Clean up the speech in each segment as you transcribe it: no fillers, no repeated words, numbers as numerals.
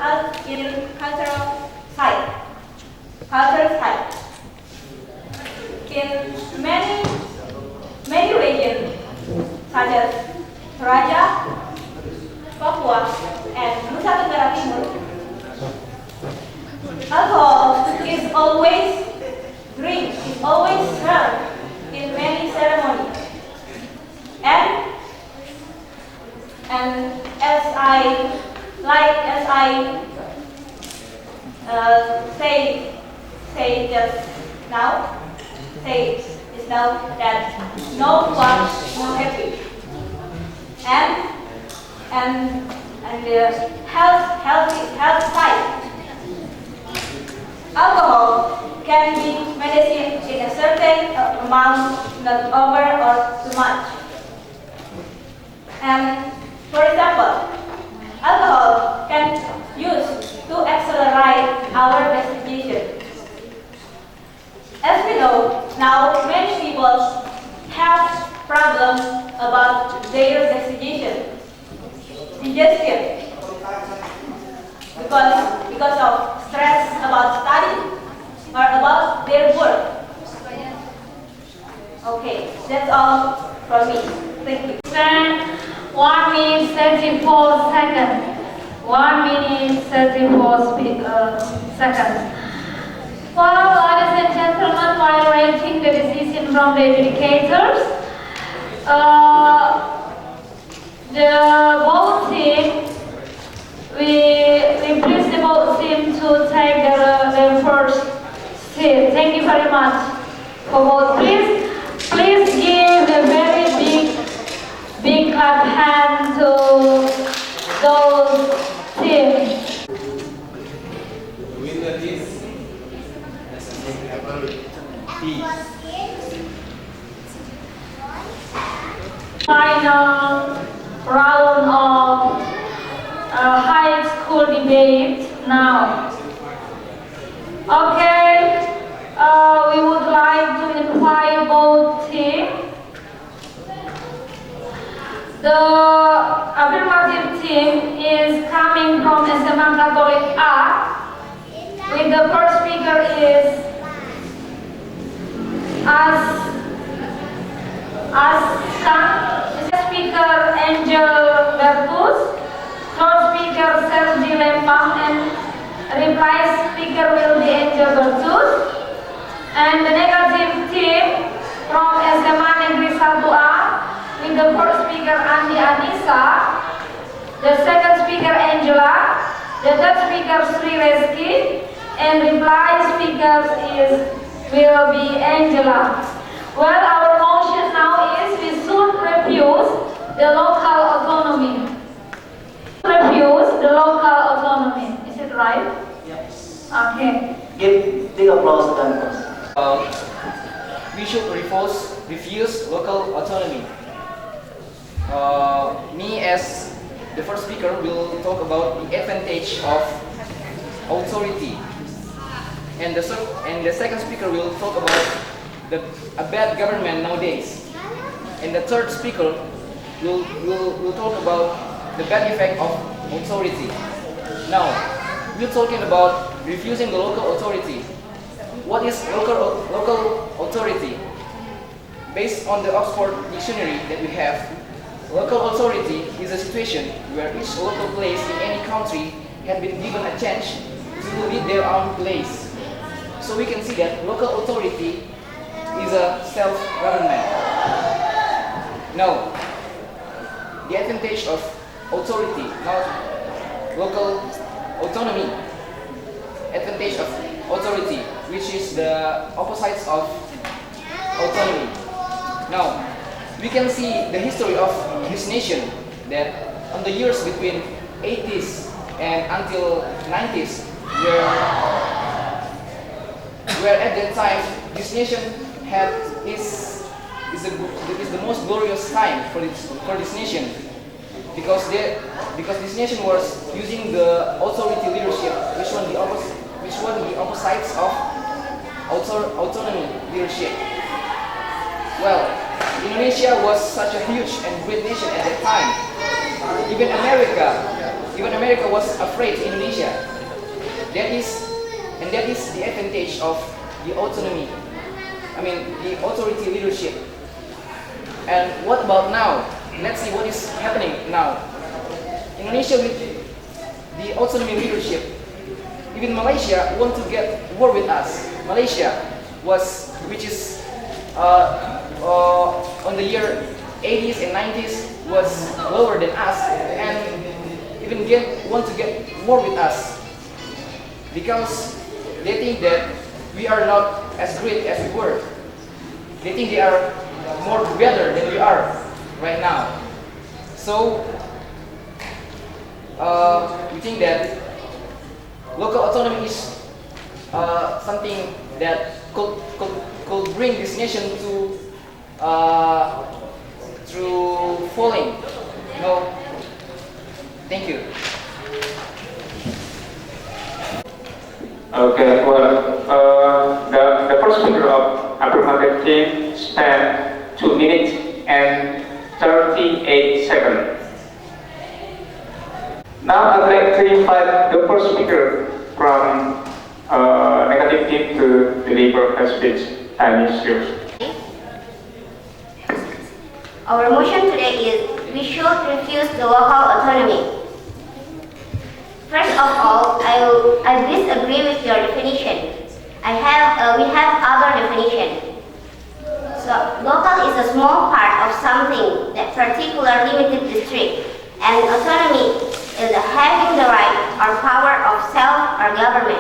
in cultural site. Cultural site. In many regions, such as Toraja, Papua, and Nusa Tenggara Timur, alcohol is always served in many ceremonies. And as I say just now, that no one more happy. And the health side. Alcohol can be medicine in a certain amount, not over or too much. And for example, alcohol can use to accelerate our destination. As we know, now many people have problems about their destination, digestion, because of stress about study or about their work. Okay, that's all from me. Thank you. Stand 1 minute 34 seconds. 1 minute 34 seconds. Well, ladies and gentlemen, while waiting the decision from the educators, the both team, we please the both team to take their first seat. Thank you very much for both. Please give a very big clap hand to those teams. Winner is P. Final round of high school debate now. Okay, we would like to invite both teams. The affirmative team is coming from SMA Kabupaten. With the first speaker is Speaker Angel Bertus, third speaker Sergi Lempang, and reply speaker will be Angel Bertus. And the negative team from SMA Inggris Tingkat, with the first speaker Andi Anissa, the second speaker Angela, the third speaker Sri Reski, and reply speakers will be Angela. Well, our motion now is we should refuse the local autonomy. Refuse the local autonomy. Is it right? Yes. Okay. Give big applause to them. We should refuse local autonomy. Me as the first speaker will talk about the advantage of authority, and the second speaker will talk about a bad government nowadays, and the third speaker will talk about the bad effect of authority. Now, we're talking about refusing the local authority. What is local authority? Based on the Oxford Dictionary that we have, local authority is a situation where each local place in any country has been given a chance to lead their own place. So we can see that local authority is a self-government. Now, the advantage of authority, not local autonomy. Advantage of authority, which is the opposites of autonomy. Now, we can see the history of this nation that on the years between 80s and until 90s, where at that time this nation is the most glorious time for this nation, because this nation was using the authority leadership, which one the opposites of autonomy leadership. Well, Indonesia was such a huge and great nation at that time. Even America even America was afraid of Indonesia. That is the advantage of the autonomy. I mean, the authority leadership. And what about now? Let's see what is happening now. Indonesia with the autonomy leadership. Even Malaysia want to get war with us. Malaysia which is on the year 80s and 90s was lower than us, and even want to get war with us because they think that we are not as great as we were. They think they are more better than we are right now. So we think that local autonomy is something that could bring this nation to through falling. No, thank you. Okay, well, the first speaker of affirmative team spent 2 minutes and 38 seconds. Now I'd like to invite the first speaker from negative team to deliver her speech. Time is yours. Our motion today is we should refuse the local autonomy. First of all, I disagree with your definition. We have other definition. So local is a small part of something, that particular limited district, and autonomy is having the right or power of self or government.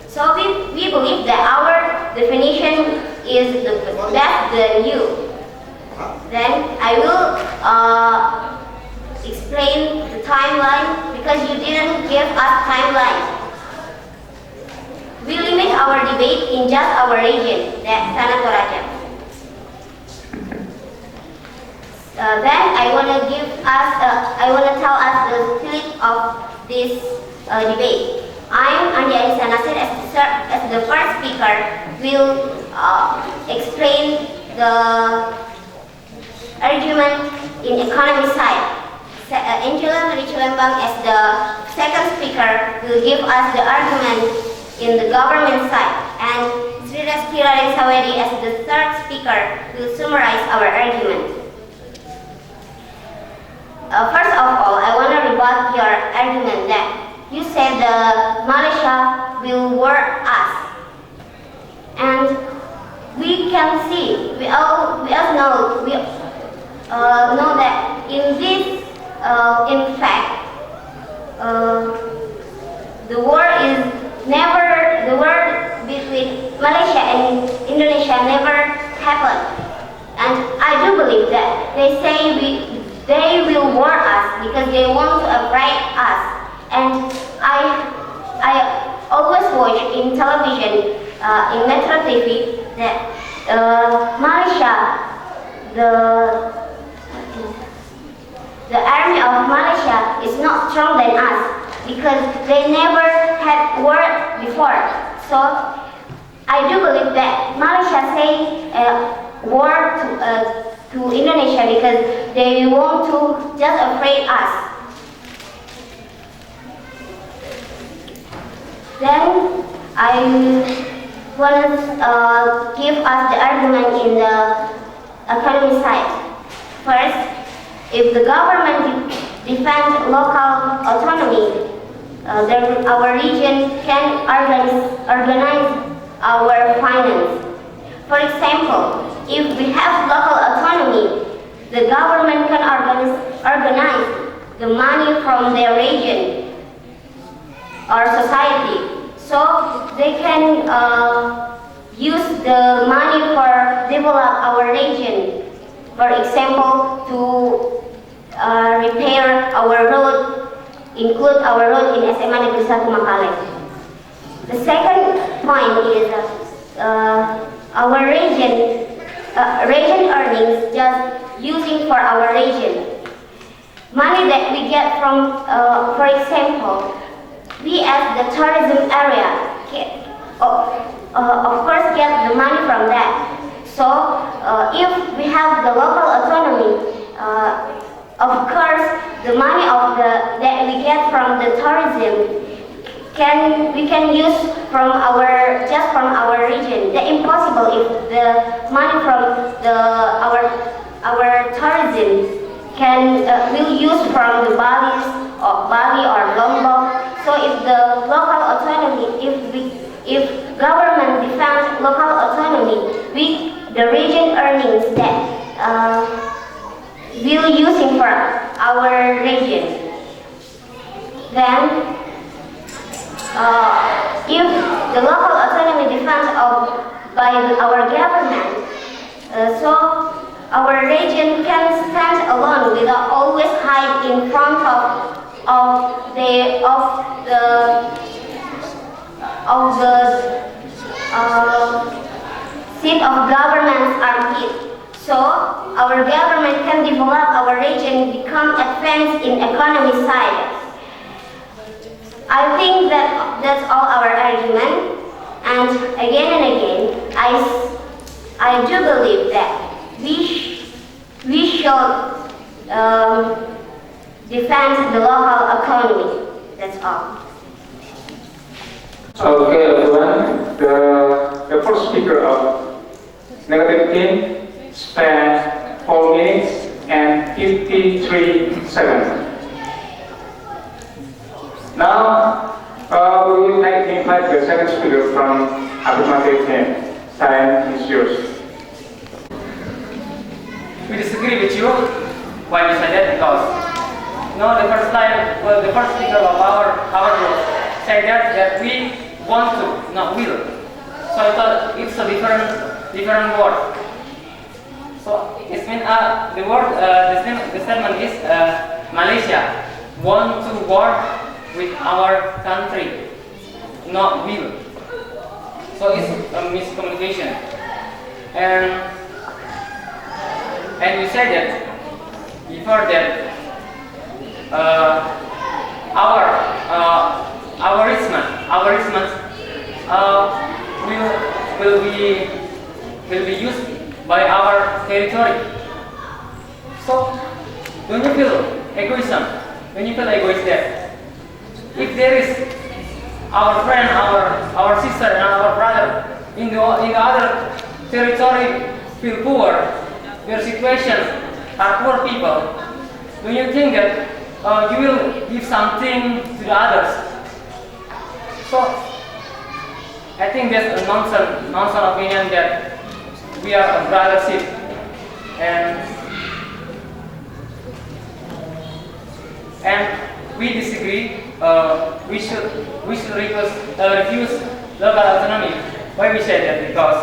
So we believe that our definition is the best than you. Then I will explain the timeline because you didn't give us timeline. We limit our debate in just our region, that Tana Toraja. Then I want to tell us the split of this debate. I'm Andi Anissa Nasir as the first speaker will explain the argument in economy side. Angela Lembang as the second speaker will give us the argument in the government side, and Sri Reskira Sawedi as the third speaker will summarize our argument. First of all, I want to rebut your argument that you said Malaysia will war us, and we can see, we all know that in this, in fact, the war between Malaysia and Indonesia never happened, and I do believe that they say they will war us because they want to afraid us. And I always watch in television, in Metro TV, that Malaysia, the army of Malaysia is not strong than us because they never had war before. So I do believe that Malaysia say war to Indonesia because they want to just afraid us. Then I want to give us the argument in the economy side. First, if the government defends local autonomy, then our region can organize our finance. For example, if we have local autonomy, the government can organize the money from their region or society. So they can use the money for develop our region. For example, to repair our road, include our road in SMA Negeri 1 Makale. The second point is our region earnings just using for our region. Money that we get from, for example, we as the tourism area, of course get the money from that. So if we have the local autonomy, of course, the money that we get from the tourism we can use from our region. That's impossible if the money from our tourism will use from the Bali or Lombok. So if the local autonomy, if government defends local autonomy, the region earnings that will using for our region. Then, if the local autonomy defense by our government, so our region can stand alone without always hide in front of the seat of government's armpit. So our government can develop our region, become advanced in economy side. I think that's all our argument, and again, I do believe that we should defend the local economy. That's all. Okay, everyone. The first speaker of negative team spent 4 minutes and 53 seconds. Now, we would like to invite the second speaker from affirmative team. Time is yours. We disagree with you. Why you say that? Because the first speaker of our group said that we want to, not will. So it's a different word. So it means the statement is Malaysia want to work with our country, not will. So it's a miscommunication. And you said that before that our richmond will be used by our territory. So don't you feel egoism? Don't you feel egoist there? If there is our friend, our sister, and our brother in the other territory feel poor, their situation are poor people, do you think that you will give something to the others? So I think that's a nonsense opinion that we are a brothership, and we disagree. We should refuse local autonomy. Why we say that? Because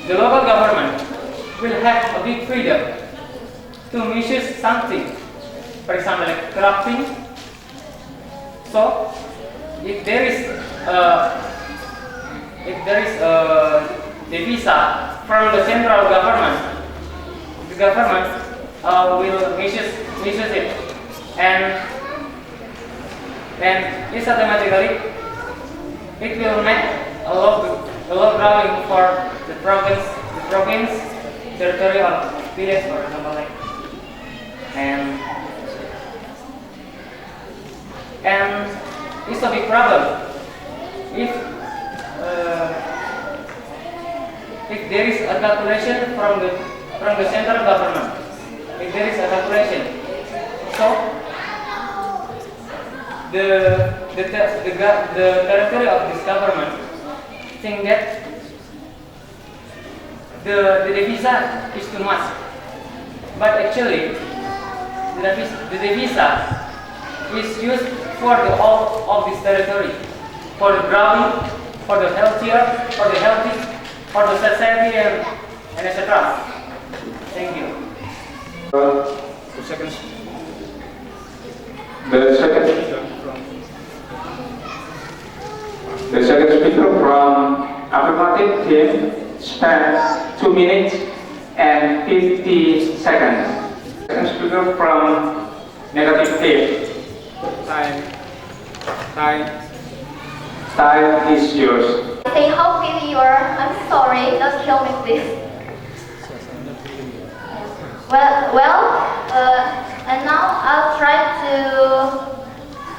the local government will have a big freedom to misuse something. For example, like corrupting. So if there is the visa from the central government, the government will misuse it, and it's automatically it will make a lot drawing for the province, territory, or village, for example, like, and it's a big problem if there is a calculation from the central government. If there is a calculation, so the territory of this government think that the visa is too much, but actually the visa is used for the all of this territory, for the growing, for the healthier, for the healthy, for the society, and etc. Thank you. The second speaker from affirmative team spent 2 minutes and 50 seconds. Second speaker from negative team. Time is yours. Say how feel you are. I'm sorry, don't kill me please. Well, And now I'll try to.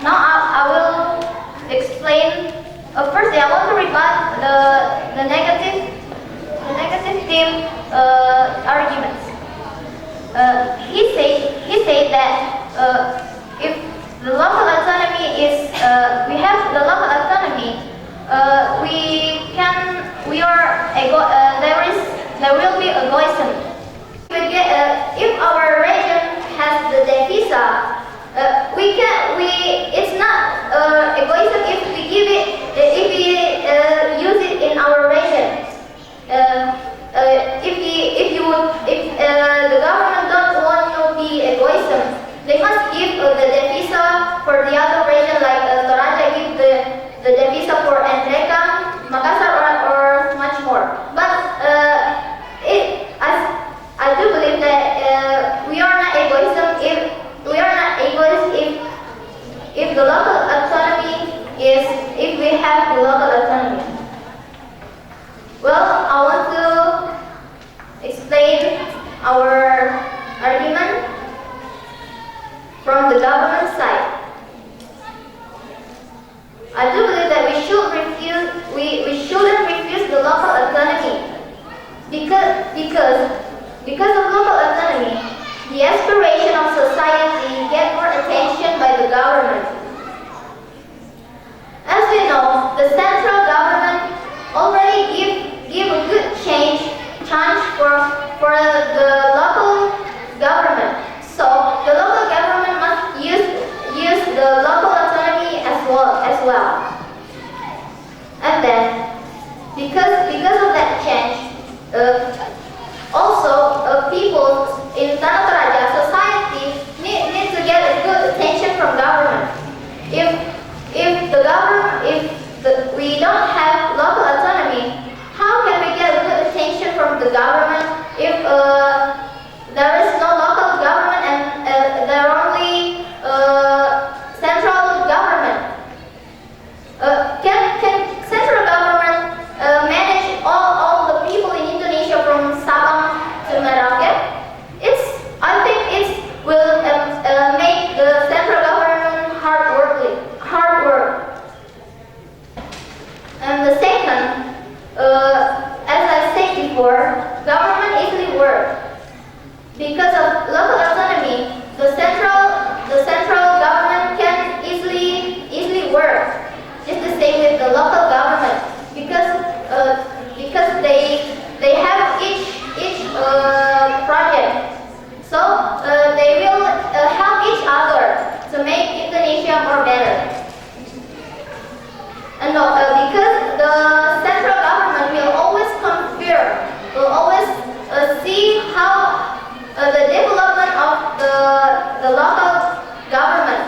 Now I will explain. Firstly, I want to rebut the negative team arguments. He said that if the local autonomy is we have the local autonomy, there will be egoism. If our region has the devisa, it's not egoism if we use it in our region. If the government don't want to be egoism, they must give the devisa for the other region, like Toraja give the devisa for Menegenang, Makassar, or much more. But I do believe that we are not egoism if the local autonomy if we have the local autonomy. Well, I want to explain our argument from the government side. I do believe that we shouldn't refuse the local autonomy because of local autonomy, the aspiration of society get more attention by the government. As we know, the central government already give a good chance for the local government. So the local government must use the local autonomy as well. And then because of that change, also people in Tana Toraja society need to get a good attention from government. If we don't have local autonomy, how can we get a good attention from the government if there is no local government and there are only central government? Can central government manage all the people in Indonesia from Sabang to Merauke? I think it will make the central government hard work. And the second, as I said before, government easily work. Because of local autonomy, the central government can easily work. It's the same with the local government because they have each project. So they will help each other to make Indonesia more better. And because the central government will always see how the development of the local government.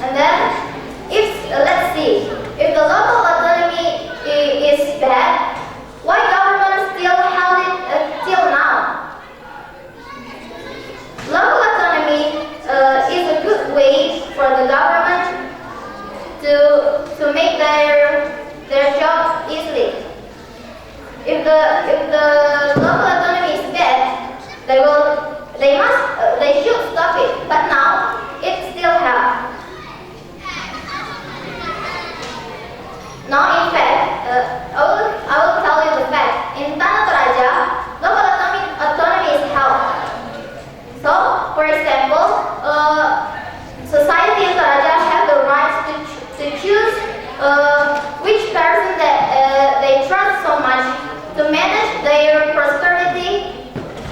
And then, let's see, if the local autonomy is bad, why government still held it till now? Local autonomy is a good way for the government to make their job easily. If the local autonomy is bad, they should stop it. But now it still have. Now, in fact, I will tell you the fact. In Tana Toraja, local autonomy is held. So, for example, society in Toraja have the right to choose which person that they trust so much to manage their prosperity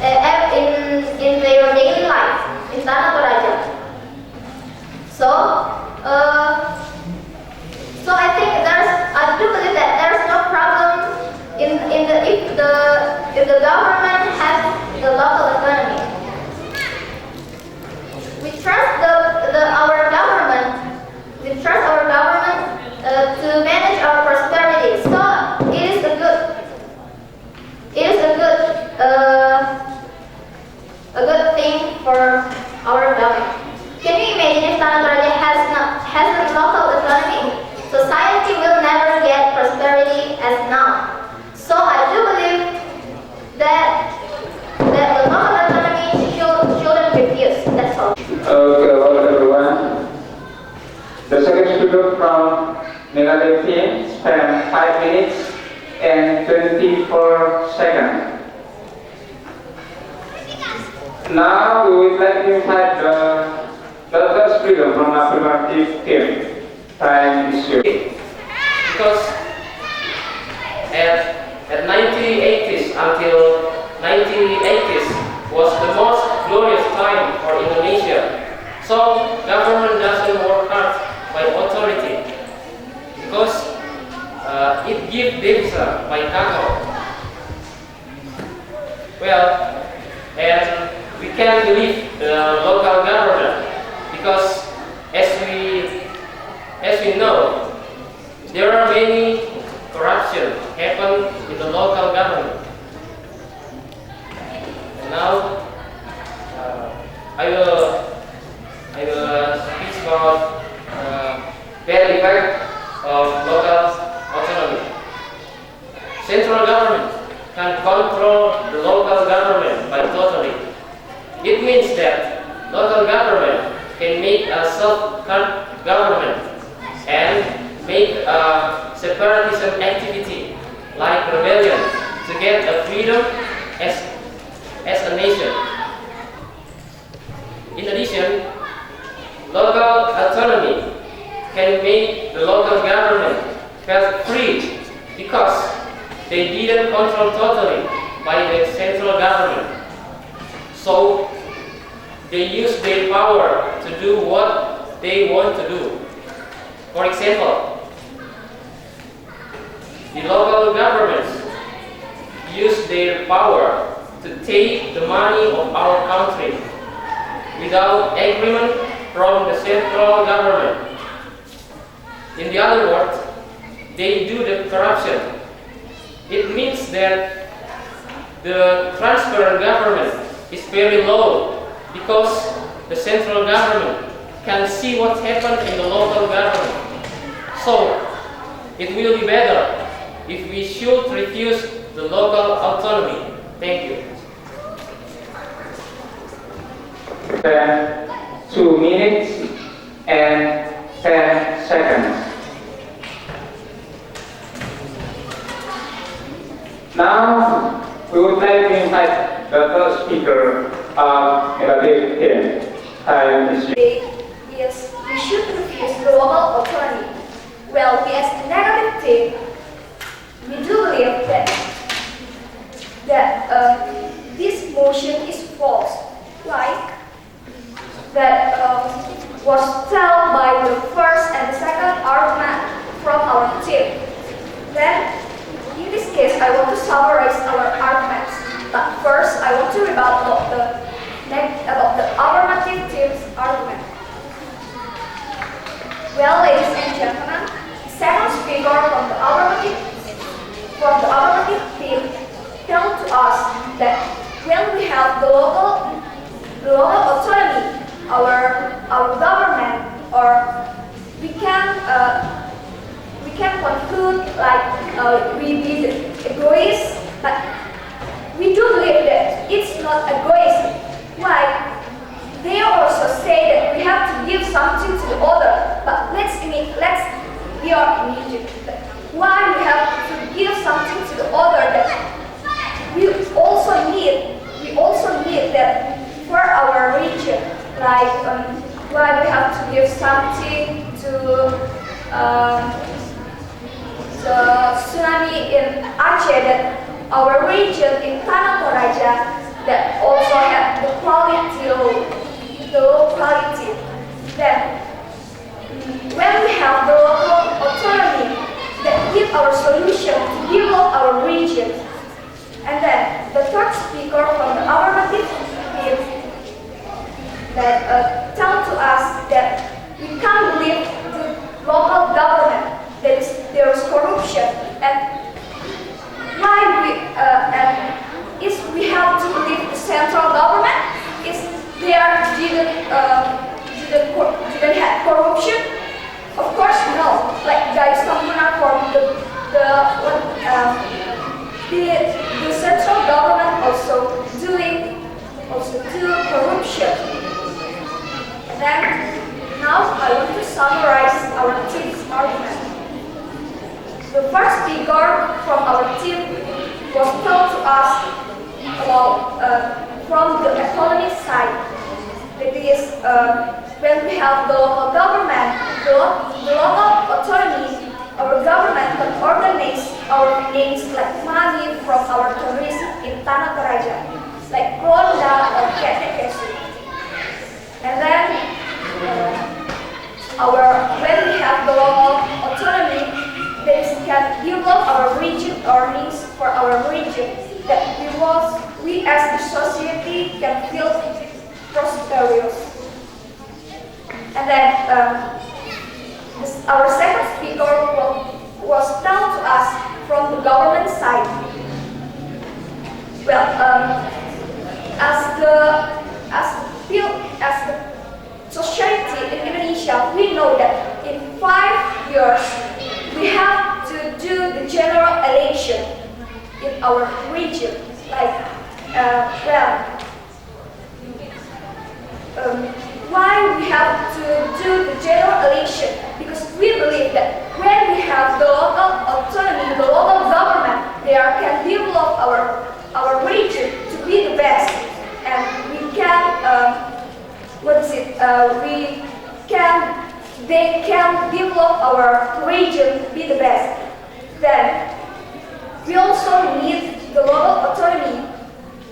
in their daily life in Tana Toraja. So I think I do believe that there's no problem if the government has the local autonomy. We trust our government. We trust our government to manage our prosperity. So it is a good thing for our government. Can you imagine if Tana Toraja has speaker from negative team spent 5 minutes and 24 seconds. Now we would like to invite the third speaker from affirmative team. Time is yours. Because at 1980s until 1980s was the most glorious time for Indonesia. So government doesn't work hard by authority because it gives devisa by kakao. Well, and we can believe the local government because as we know, there are many corruption happen in the local government. And now I will speak about bad effect of local autonomy. Central government can control the local government by totally. It means that local government can make a self-government and make a separatism activity like rebellion to get a freedom as a nation. In addition, local autonomy can make the local government feel free because they didn't control totally by the central government. So they use their power to do what they want to do. For example, the local governments use their power to take the money of our country without agreement from the central government. In the other words, they do the corruption. It means that the transparent government is very low because the central government can see what happened in the local government. So, it will be better if we should refuse the local autonomy. Thank you. 2 minutes and 10 seconds. Now, we would like to invite the third speaker of negative team. Time is yours. Yes, we should refuse global autonomy. Well, we as a negative team, we do believe that this motion is false. Why? That was told by the first and second argument from our team. Then, in this case, I want to summarize our arguments. But first, I want to rebut about the affirmative team's argument. Well, ladies and gentlemen, the second speaker from the affirmative team told to us that when we have the local autonomy, our government, or we can conclude like we be egoist, but we do believe that it's not egoism. Why? They also say that we have to give something to the other, but let's be immediate. Why we have to give something to the other? That we also need that for our region, like why we have to give something to the tsunami in Aceh, that our region in Tana Toraja that also have the low quality. Then, when we have the local autonomy that give our solution to develop our region, and then the third speaker from the affirmative team that tell to us that we can't believe the local government, that there is corruption, and why we have to believe the central government is there didn't have corruption? Of course no. Like guys from the central government also do corruption. Now I want to summarize our team's argument. The first figure from our team was told to us about from the economic side. That is, when we have the local government, the local authority, our government can organize our needs like money from our tourists in Tana Toraja, like Ronda or Ketekesu. And then when we have the local autonomy, they can develop our region earnings for our region, that we as the society can feel prosperous. And then our second speaker was told to us from the government side. Well, as the society in Indonesia, we know that in 5 years we have to do the general election in our region. Like, why we have to do the general election? Because we believe that when we have the local autonomy, the local government, they can develop our region to be the best, and we can. They can develop our region to be the best. Then we also need the local autonomy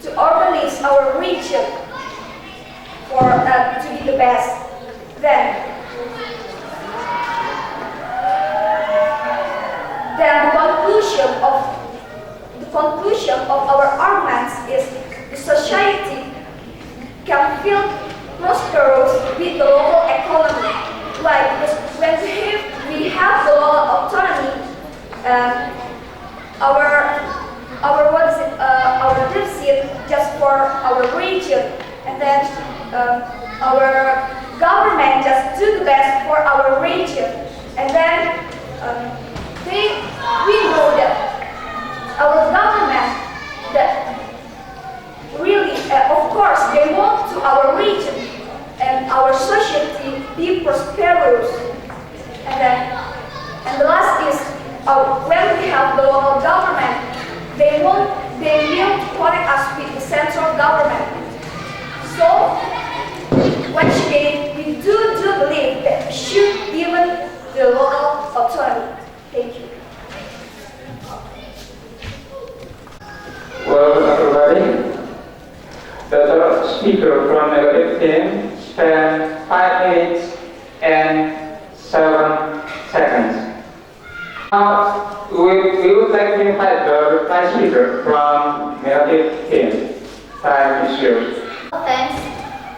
to organize our region to be the best. Then the conclusion of our arguments is the society can feel prosperous with the local economy. Why? Because when we have the local autonomy, our deficit just for our region, and then our government just do the best for our region, and then we know that our government that really, of course, they want to our region and our society be prosperous. And the last is when we have the local government, they will connect us with the central government. So once again, we do believe that we should give the local autonomy. Thank you. Well, everybody, the third speaker from negative team spent 5 minutes and 7 seconds. Now, we would like to invite the reply speaker from negative team. Time is yours. Thanks.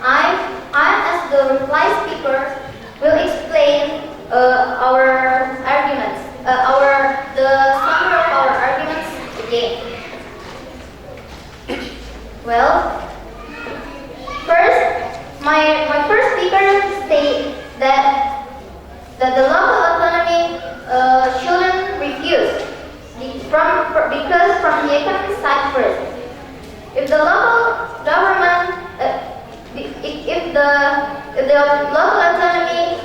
I, as the reply speaker, will explain our arguments, the summary of our arguments again. Well, first, my first speaker state that the local autonomy shouldn't refuse because from the economic side first. If the local government, if the local autonomy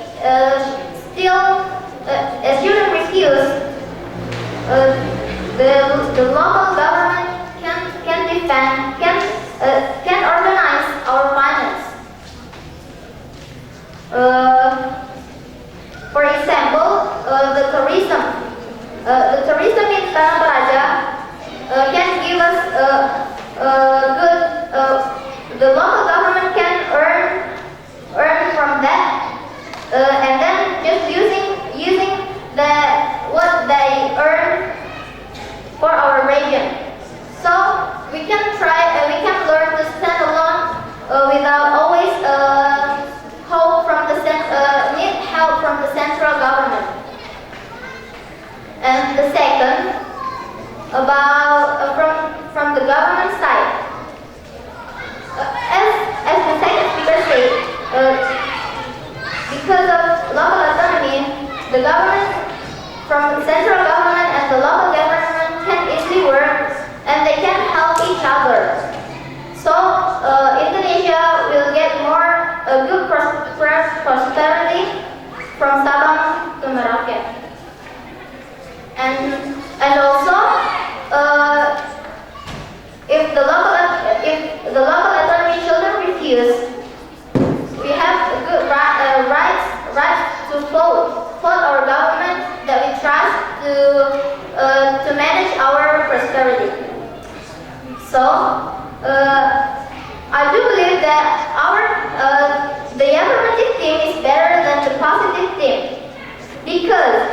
still shouldn't refuse, the local government can defend, can organize our finance. For example, the tourism in Tana Toraja can give us the local government can earn from that, and then just using what they earn for our region. So we can learn to stand alone without always need help from the central government. And the second, from the government side, as the second speaker said, because of local autonomy, the government from the central government and the local government can easily work, and they can help each other. So Indonesia will get more good prosperity because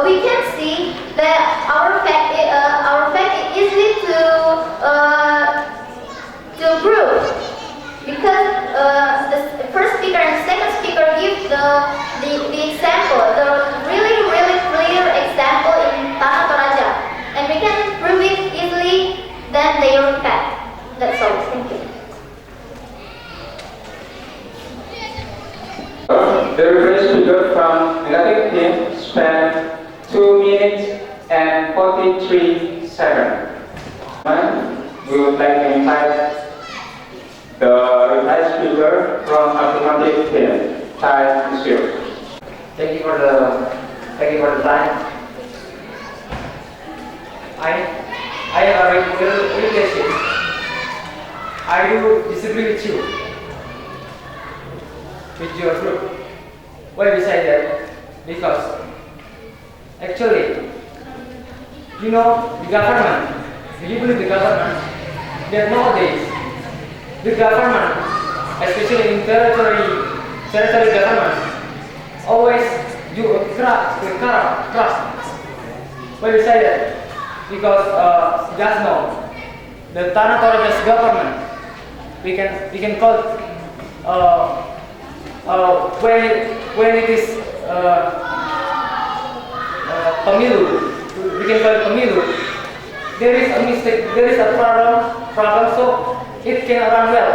we can see that our fact is easy to prove, because the first speaker and second speaker give the example, the really clear example in Tana Toraja, and we can prove it easily than their fact. That's all. Thank you. The reference speaker from negative team spent 2 minutes and 43 seconds. We would like to invite the reply speaker from affirmative team, Thai Monsieur. Thank you for the time. I have a reputation. I do disagree with you, with your group. Why we say that? Because actually, you know, the government, do you believe the government, that nowadays, the government, especially in territory government, always do a trust. Why we say that? Because just now, the Tana Toraja's government, we can call when it is pemilu, we can call it pemilu. There is a mistake, there is a problem, so it cannot run well.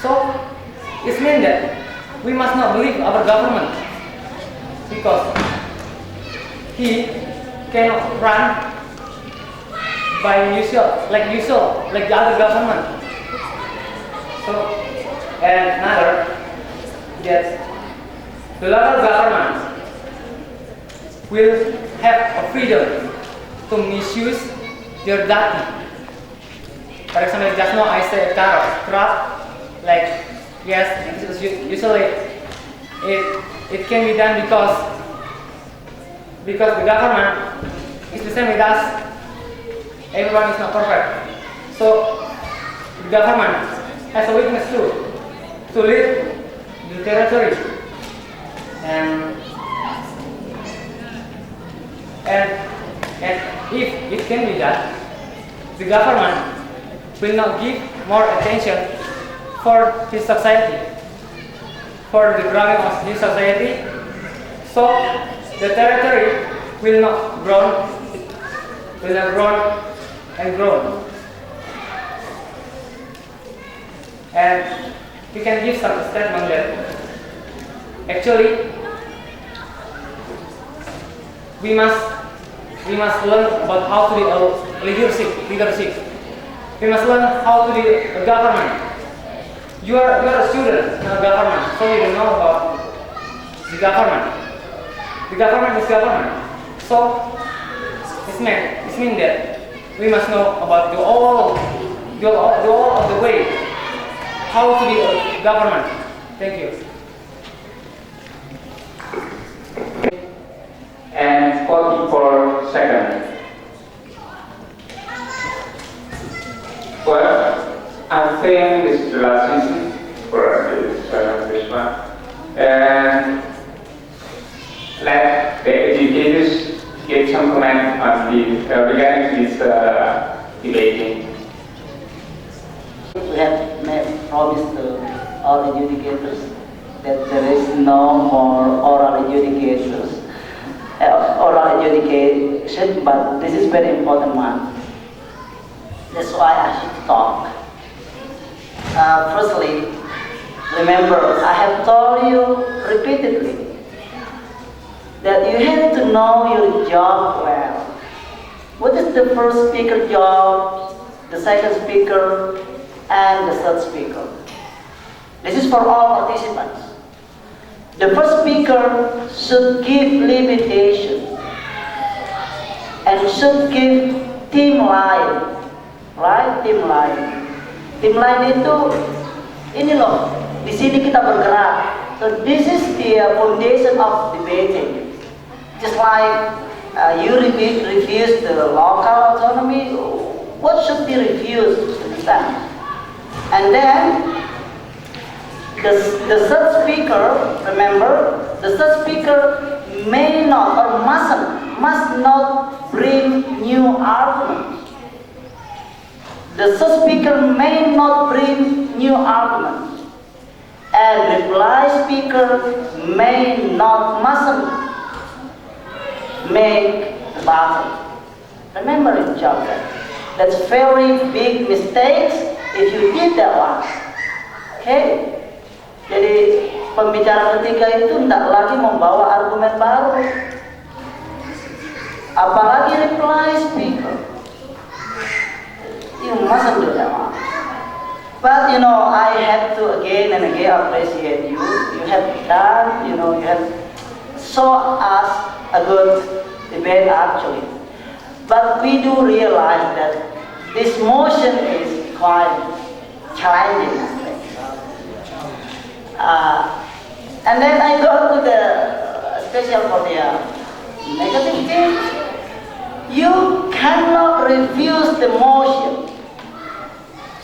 So it means that we must not believe our government, because he cannot run by usual, like the other government. So, and another, yes, the local government will have a freedom to misuse their data. For example, just now I said trust, like, yes, usually it can be done because the government is the same with us. Everyone is not perfect. So the government has a weakness too, to lead the territory. And if it can be done, the government will not give more attention for his society, for the growing of his society. So the territory will not grow and grow. And we can give some statement that actually we must learn about how to be a leadership. We must learn how to be a government. You are a student, not a government, so you don't know about the government. The government is government. So it means that we must know about the all of the way how to be a government. Thank you. And 44 seconds. Well, I think this is the last season for this one. And let the educators give some comment on regarding this debating. We have made promise to all educators that there is no more oral education, but this is very important one. That's why I should talk. Firstly, remember, I have told you repeatedly that you have to know your job well. What is the first speaker job, the second speaker, and the third speaker? This is for all participants. The first speaker should give limitation and should give team line. Right, tim line. Tim line itu ini loh. Di sini kita bergerak. So this is the foundation of debating. Just like you refuse the local autonomy, what should be refused? Understand? And then the third speaker, remember, the third speaker may not or must not bring new arguments. The third speaker may not bring new arguments, and reply speaker mustn't make the battle. Remember it, children. That's very big mistakes if you did that one. Okay? Jadi pembicara ketiga itu tidak lagi membawa argumen baru, apalagi reply speaker. You mustn't do that one. But you know, I have to again and again appreciate you. You have done, you have shown us a good debate actually. But we do realize that this motion is quite challenging. And then I go to the special for the negative thing. You cannot refuse the motion.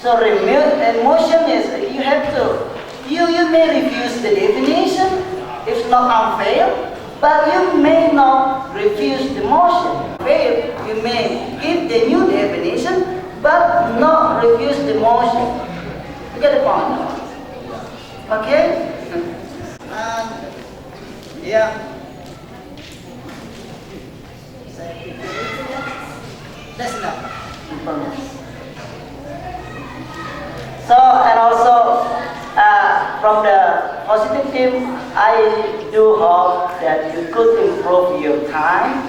So the motion is you have to. You may refuse the definition, if not unfair, but you may not refuse the motion. Fair, you may give the new definition, but not refuse the motion. You get the point? Okay? Yeah. That's enough. So, and also from the positive team, I do hope that you could improve your time.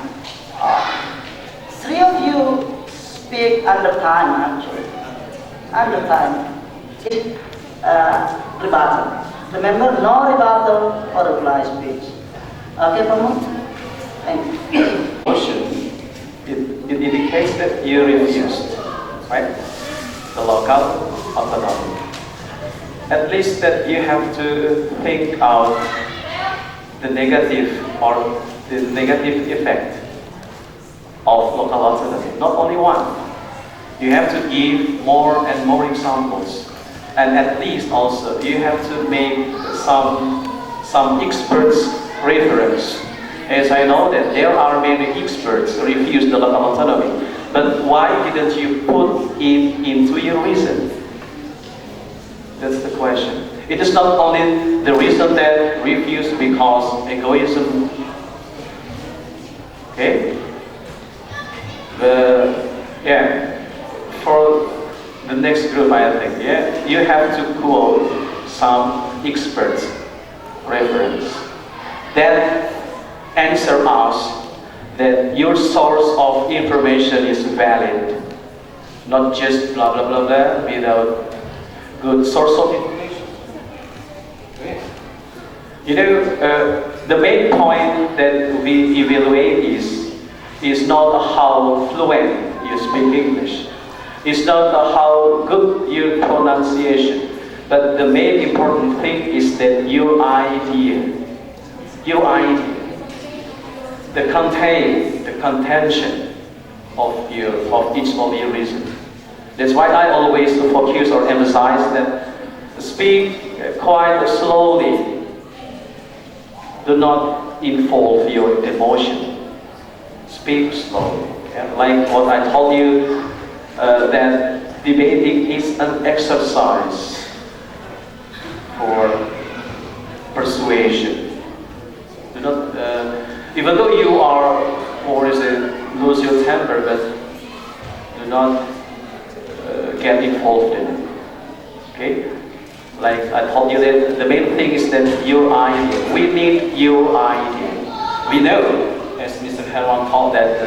3 of you speak under time actually. Under time. Rebuttal. Remember, no rebuttal or reply speech. Okay, Pramod? Thank you. Motion, it indicates that you refused, right? The local autonomy. At least that you have to think out the negative or the negative effect of local autonomy. Not only one. You have to give more and more examples. And at least also you have to make some experts reference. As I know that there are many experts who refuse the local autonomy. But why didn't you put it into your reason? That's the question. It is not only the reason that refuse because egoism. Okay? For the next group, I think, you have to quote some experts reference that answer us that your source of information is valid, not just blah blah blah blah without good source of information. Okay. You know, the main point that we evaluate is not how fluent you speak English. It's not how good your pronunciation, but the main important thing is that your idea, the contention of each of your reason. That's why I always focus or emphasize that speak quite slowly. Do not involve your emotion. Speak slowly. Yeah? Like what I told you. That debating is an exercise for persuasion. Do not, even though you are, lose your temper, but do not get involved in it. Okay? Like I told you that the main thing is that your idea. We need your idea. We know, as Mr. Herwan called that,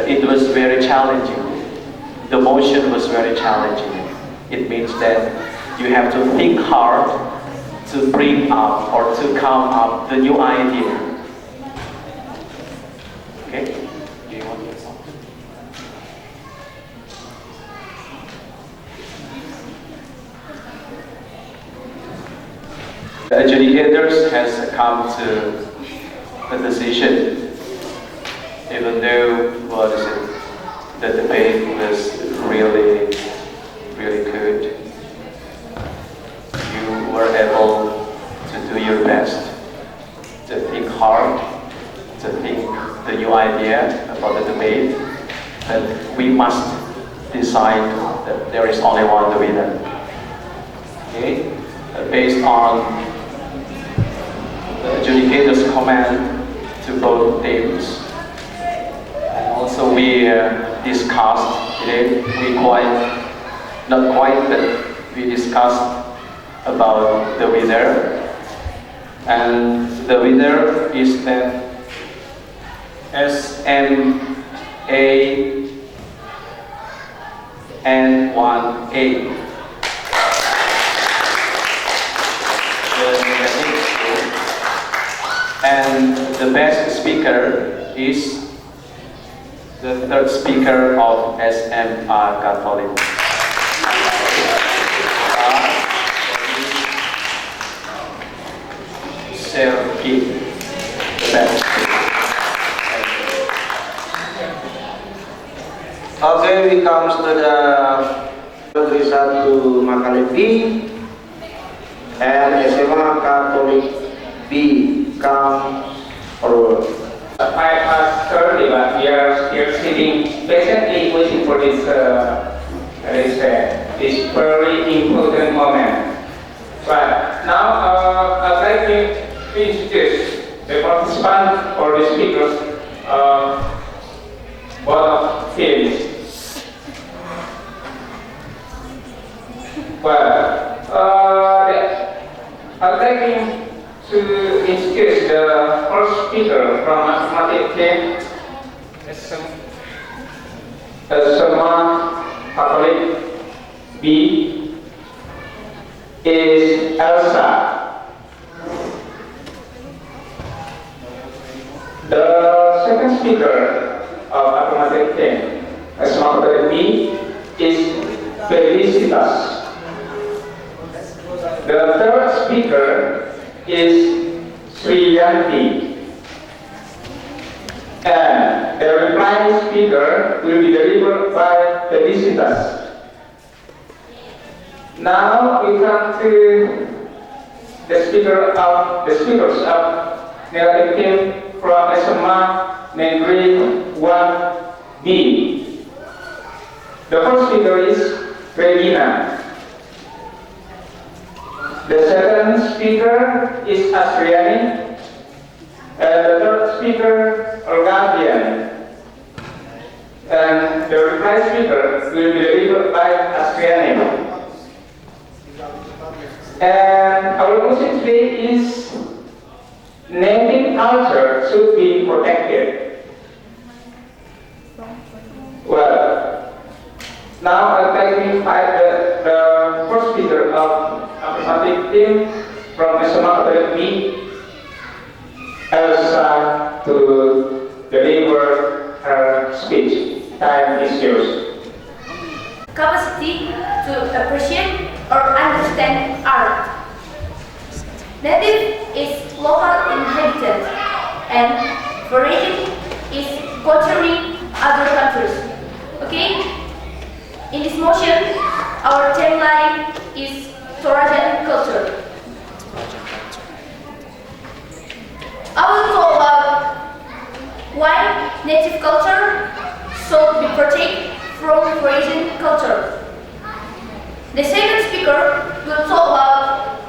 it was very challenging. The motion was very challenging. It means that you have to think hard to bring up or to come up the new idea. Okay? Do you want to get something? The adjudicators has come to a decision, even though the debate was really good. You were able to do your best, to think hard, to think the new idea about the debate, but we must decide that there is only one winner. Okay? Based on the adjudicator's comment to both teams, and also we discussed today, we discussed about the winner, and the winner is the SMA N1A. And the best speaker is the third speaker of SMA Kabupaten. Sergi, the best speaker. Okay, we comes to the Negeri 1 Makale B and SMA Kabupaten B come forward. 5:30, but we are still sitting patiently waiting for this very important moment. But now I'd like to introduce the participants or the speakers, both of teams. Well, I'd like to introduce the first speaker from mathematics team, SMA Kabupaten B, is Elsa. The second speaker of mathematics team, SMA Kabupaten B, is Felicitas. The third speaker is Sriyanti, and the reply speaker will be delivered by Felicitas. Now we come to the speakers of negative team from SMA Negeri 1B. The first speaker is Regina. The second speaker is Asriani, and the third speaker, Olgavian. And the reply speaker will be delivered by Asriani. And our motion today is native culture should be protected. Well, now I'd like to invite the first speaker of mathematics team from SMA Kabupaten B, Elsa, to deliver her speech. Time is yours. Capacity to appreciate or understand art. Native is local inhabitant and foreign is culturing other countries. Okay? In this motion, our tagline is Torajan culture. I will talk about why native culture should be protected from foreign culture. The second speaker will talk about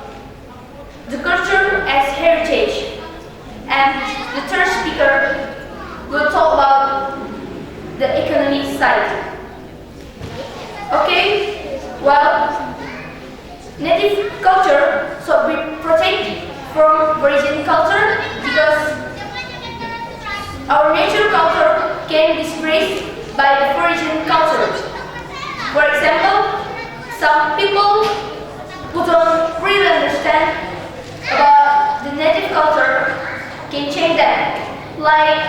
the culture as heritage, and the third speaker will talk about the economic side. Okay? Well, native culture should be protected from foreign culture because our nature culture can be disgraced by the foreign culture. For example, some people who don't really understand about the native culture can change that. Like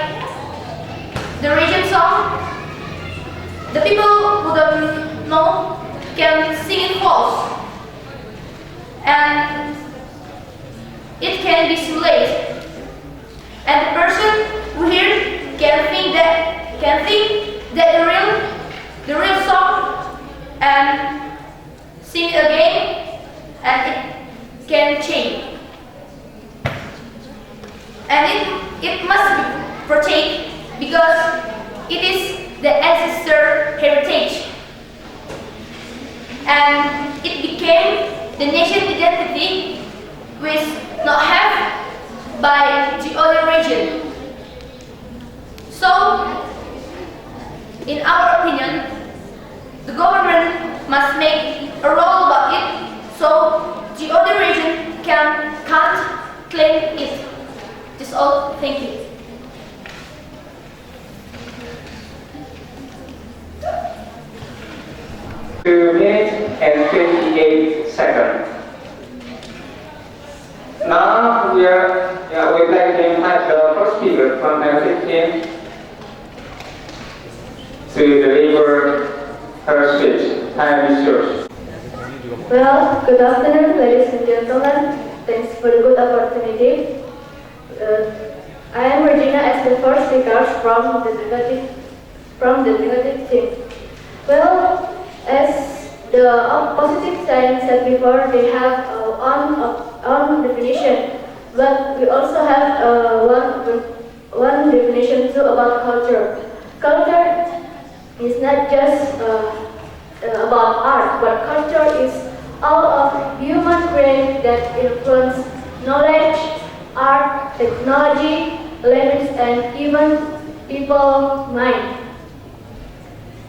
the region song, the people who don't know can sing it false, and it can be simulated, and the person who hears can think that the real song and sing it again, and it can change, and it must protect because it is the ancestor heritage. And it became the nation identity which not have by the other region. So, in our opinion, the government must make a role about it so the other region can't claim it. That's all. Thank you. Two minutes and 28 seconds. Now we'd like to invite the first speaker from the team to deliver her speech. Time is yours. Well, good afternoon, ladies and gentlemen. Thanks for the good opportunity. I am Regina as the first speaker from the negative team. Well, as the positive side said before, they have own definition, but we also have one definition too about culture. Culture is not just about art, but culture is all of human brain that influence knowledge, art, technology, language, and even people's mind.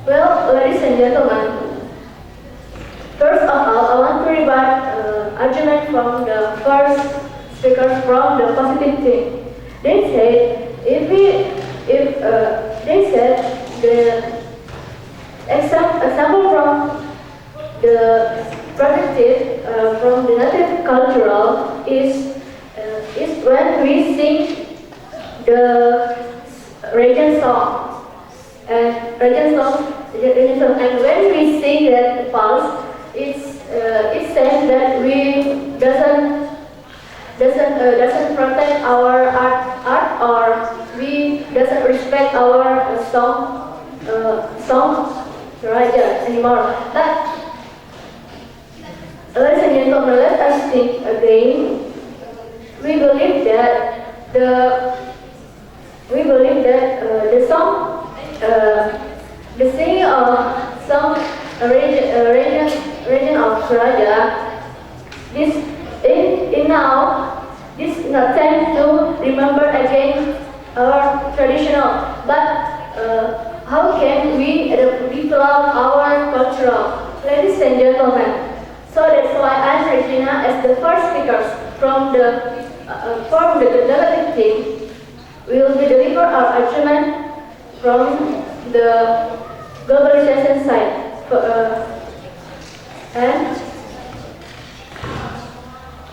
Well, ladies and gentlemen, first of all, I want to rebut argument from the first speakers from the positive team. They said the example from the protected from the native cultural is when we sing the region song. And when we sing that pulse, it says that we doesn't protect our art or we doesn't respect our song Toraja anymore. But ladies and gentlemen, let us think again. We believe that the song. The singing of some region of Toraja, this is not time to remember again our traditional, but how can we develop our cultural, ladies and gentlemen? So that's why I'm Regina as the first speaker from the negative team. We will be deliver our argument from the globalization side and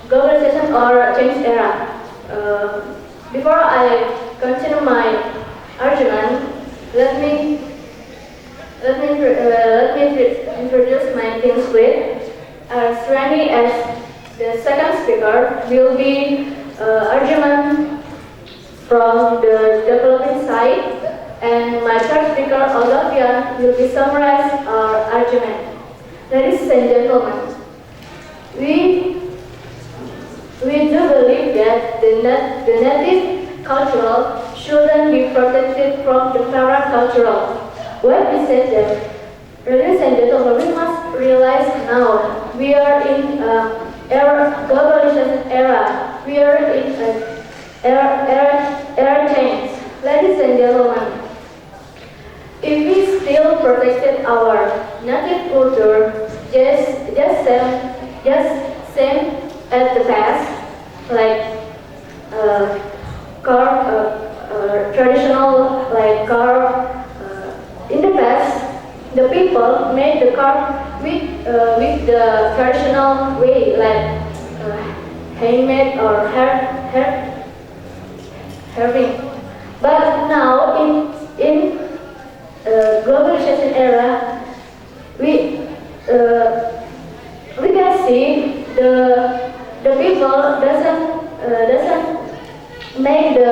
globalization or change era. Before I continue my argument, let me introduce my team split. Srani as the second speaker will be argument from the developing side. And my third speaker, Olivia, will be summarize our argument. Ladies and gentlemen, we do believe that the native cultural shouldn't be protected from the foreign cultural. When we said that, ladies and gentlemen, we must realize now we are in globalization era. We are in an era change. Ladies and gentlemen, if we still protected our native culture, just same as the past, like traditional like carve. In the past, the people made the carve with the traditional way, like handmade or carving. But now in globalization era, we can see the people doesn't make the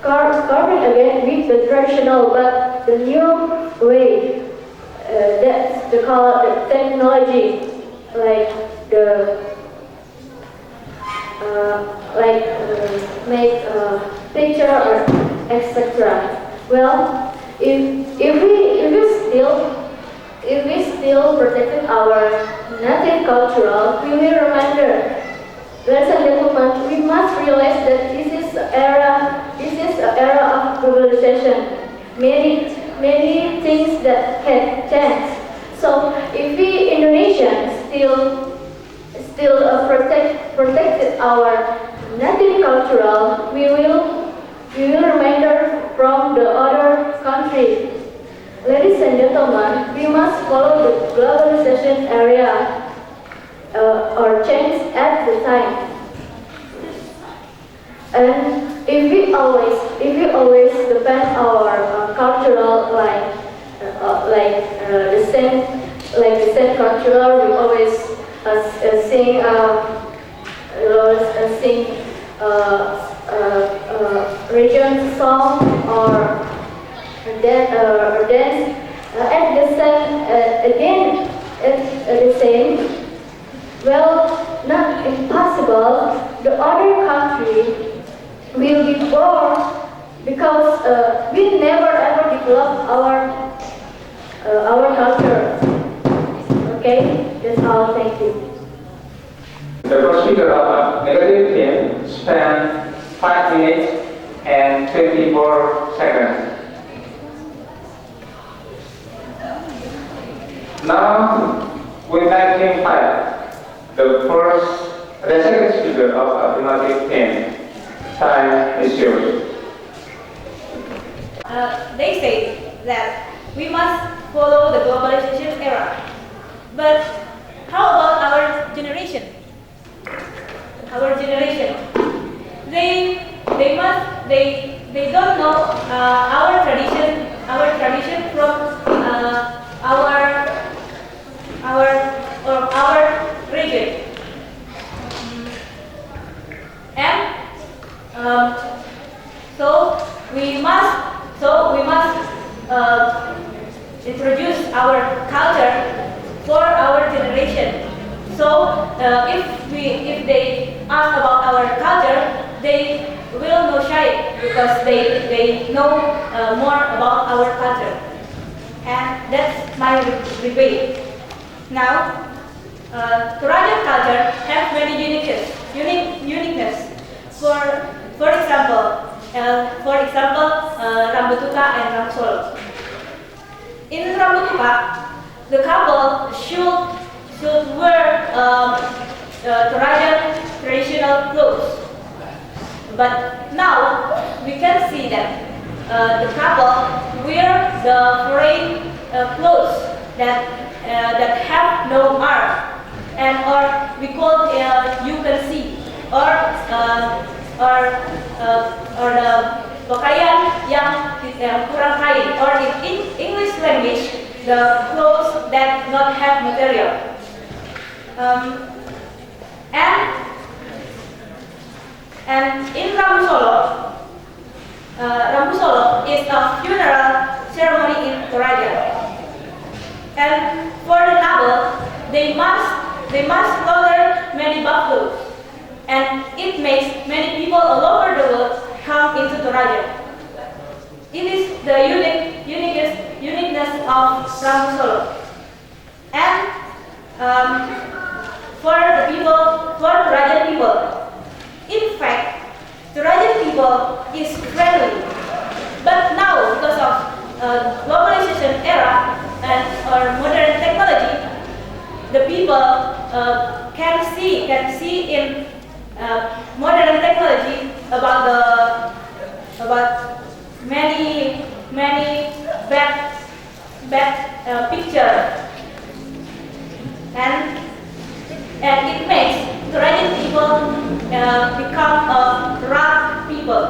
carving again with the traditional, but the new way. That's the technology, like the make a picture or etc. Well, if we still protect our native cultural, we will remember. Ladies and gentlemen, we must realize that this is an era of globalization. Many things that can change. So if we Indonesians still protect our native cultural, we will remember from the other country. Ladies and gentlemen, we must follow the globalization area or change at the time. And if we always depend our cultural the same cultural, we always sing region song or dance at the same at the same. Well, not impossible. The other country will be poor because we never ever develop our culture. Okay, that's all. Thank you. The first speaker of negative team spent 5 minutes and 24 seconds. Now, we have team 5. The second speaker of affirmative team. Time is yours. They say that we must follow the globalization era. But how about our generation? Our generation, they don't know our tradition from our region, and so we must introduce our culture for our generation. So if they ask about our culture, they will not shy because they know more about our culture, and that's my debate. Now, Toraja culture has many uniqueness. For example, Rambutuka and Ramsolo. In Rambutuka, the couple should wear Toraja traditional clothes. But now we can see that the couple wear the foreign clothes that have no arm, and or we call you can see, or the pakaian yang kurang kain, or in English language the clothes that not have material. And in Rambu Solo is a funeral ceremony in Toraja. And for the noble, they must slaughter many buffaloes, and it makes many people all over the world come into Toraja. It is the uniqueness of Rambu Solo. And for Toraja people, in fact, Toraja people is friendly. But now, because of globalization era and or modern technology, the people can see in modern technology about many bad picture, and it makes Toraja people become a rough people.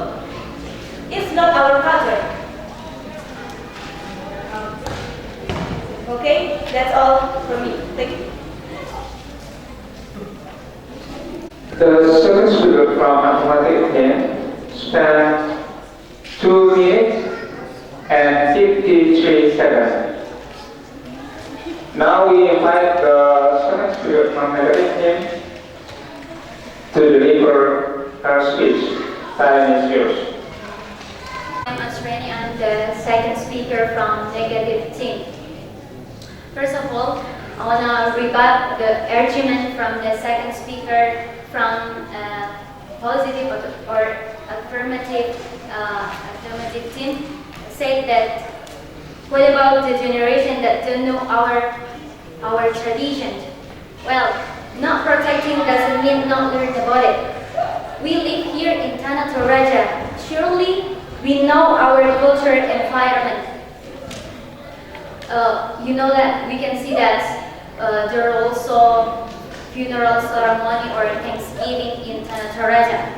It's not our culture. Okay, that's all from me. Thank you. The second speaker from mathematics team spent 2 minutes and 53 seconds. Now we invite the second speaker from mathematics team to deliver her speech. Time is yours. I'm Asrani. I'm the second speaker from negative team. First of all, I want to rebut the argument from the second speaker from positive or affirmative team. Said that what about the generation that don't know our traditions? Well, not protecting doesn't mean not learn about it. We live here in Tana Toraja. Surely we know our culture environment. You know that we can see that there are also funeral ceremony or Thanksgiving in Tana Toraja.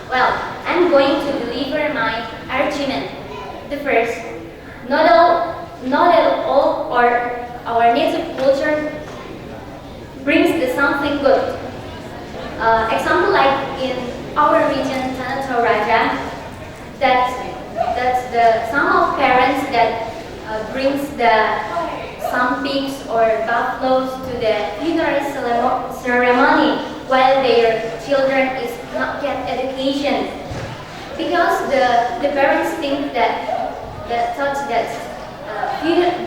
Well, I'm going to deliver my argument. The first, not all our native culture brings the something good. Example like in our region, Tana Toraja, that's the some of parents that brings some pigs or buffaloes to the funeral ceremony while their children is not get education, because the parents think that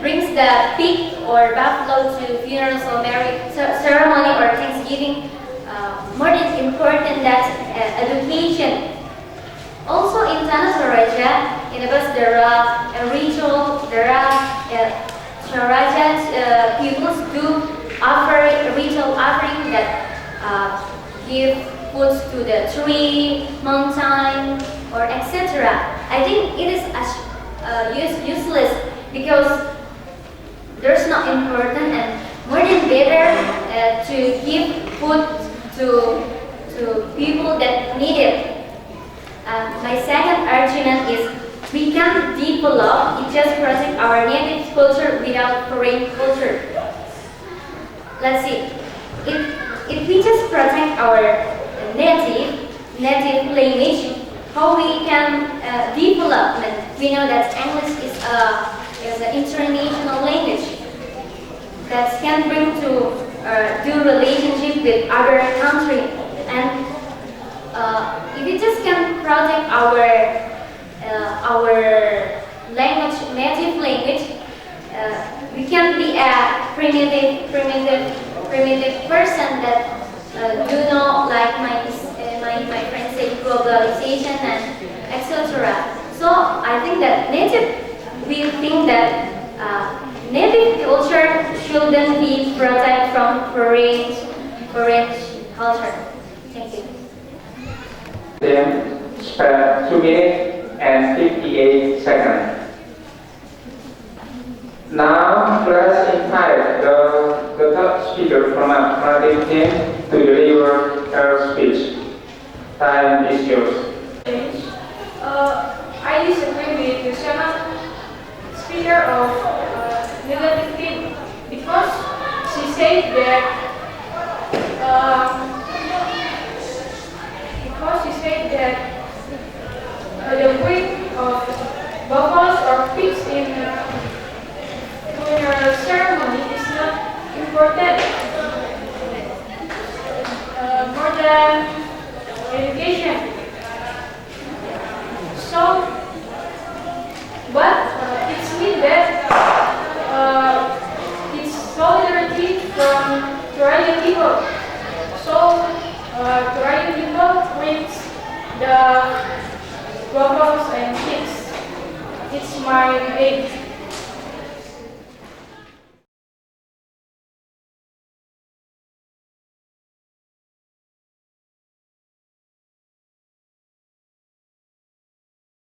brings the pig or buffalo to funeral ceremony or Thanksgiving more than important than education. Also in Tana Toraja, in the bus there are a ritual, Toraja peoples do offer a ritual offering that give foods to the tree, mountain, or etc. I think it is useless because there's not important and more than better to give food to people that need it. My second argument is we can develop, it just protect our native culture without foreign culture. Let's see, if we just protect our native language, how we can develop? We know that English is an international language that can bring to do relationship with other country, and if we just can protect our language, native language, we can be a primitive person that do not like my friends say globalization and etc. So I think that we think that native culture shouldn't be protected from foreign culture. Thank you. Then spend 2 minutes and 58 seconds. Now let's invite the third speaker from affirmative team to deliver her speech. Time is yours. I disagree with the second speaker of negative team because she said that the breed of buffaloes or pigs in funeral ceremony is not important more than education. So, but it means that it's solidarity from Toraja people. So, Toraja people brings the buffaloes and pigs. It's my aim.